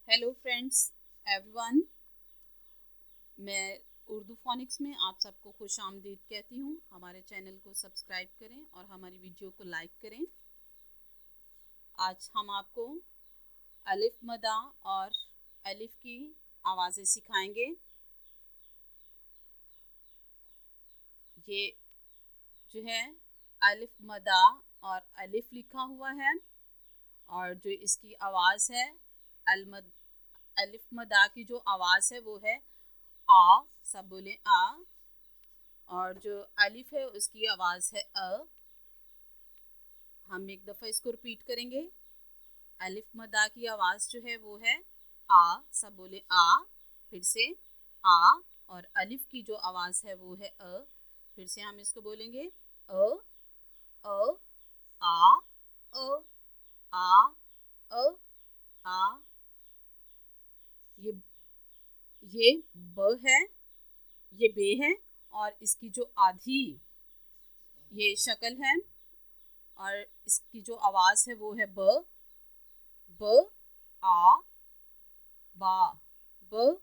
Hello friends everyone, मैं Urdu phoenix में आप सबको खुश आमदीद कहती हूँ। हमारे चैनल को सब्सक्राइब करें और हमारी वीडियो को लाइक करें। आज हम आपको अलिफ मदा और अलिफ की आवाज़ें सिखाएंगे। ये जो है अलिफ मदा और अलिफ लिखा हुआ है और जो इसकी आवाज़ है अलिफ मदा की जो आवाज़ है वो है आ, सब बोले आ। और जो अलिफ है उसकी आवाज़ है अ। हम एक दफ़ा इसको रिपीट करेंगे। अलिफ मदा की आवाज़ जो है वो है आ, सब बोले आ। फिर से आ। और अलिफ की जो आवाज़ है वो है अ। फिर से हम इसको बोलेंगे अ अ आ अ आ अ आ। ये ब है, ये बे है और इसकी जो आधी ये शक्ल है और इसकी जो आवाज़ है वो है ब आ बा, ब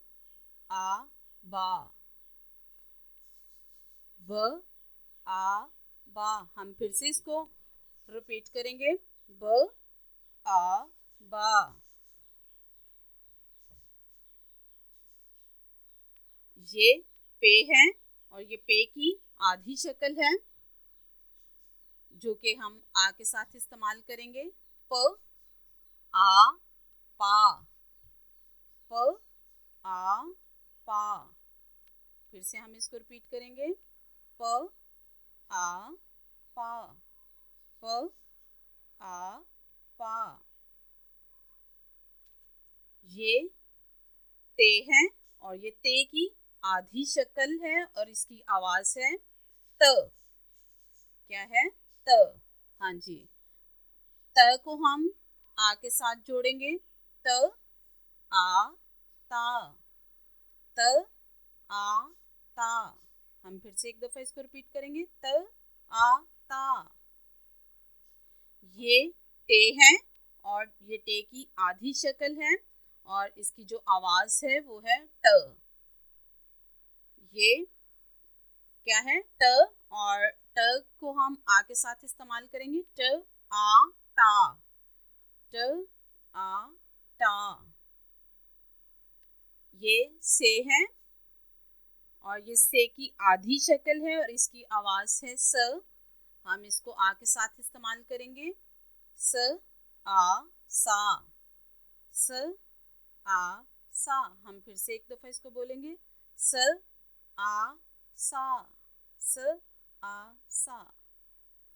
आ बा, ब आ बा। हम फिर से इसको रिपीट करेंगे। ब आ बा। ये पे है और ये पे की आधी शक्ल है जो कि हम आ के साथ इस्तेमाल करेंगे। प आ पा, प आ पा। फिर से हम इसको रिपीट करेंगे। प आ पा, प आ पा। ये ते है और ये ते की आधी शक्ल है और इसकी आवाज़ है त। क्या है? त। हाँ जी, त को हम आ के साथ जोड़ेंगे। त आ ता, त आ ता। हम फिर से एक दफ़ा इसको रिपीट करेंगे। त आ ता। ये टे है और ये टे की आधी शक्ल है और इसकी जो आवाज़ है वो है ट। ये क्या है? ट। और ट को हम आ के साथ इस्तेमाल करेंगे। ट आ टा, ट आ टा। ये से है और ये से की आधी शक्ल है और इसकी आवाज़ है स। हम इसको आ के साथ इस्तेमाल करेंगे। स आ सा, स आ सा। हम फिर से एक दफ़ा इसको बोलेंगे। स आ सा, स आ सा।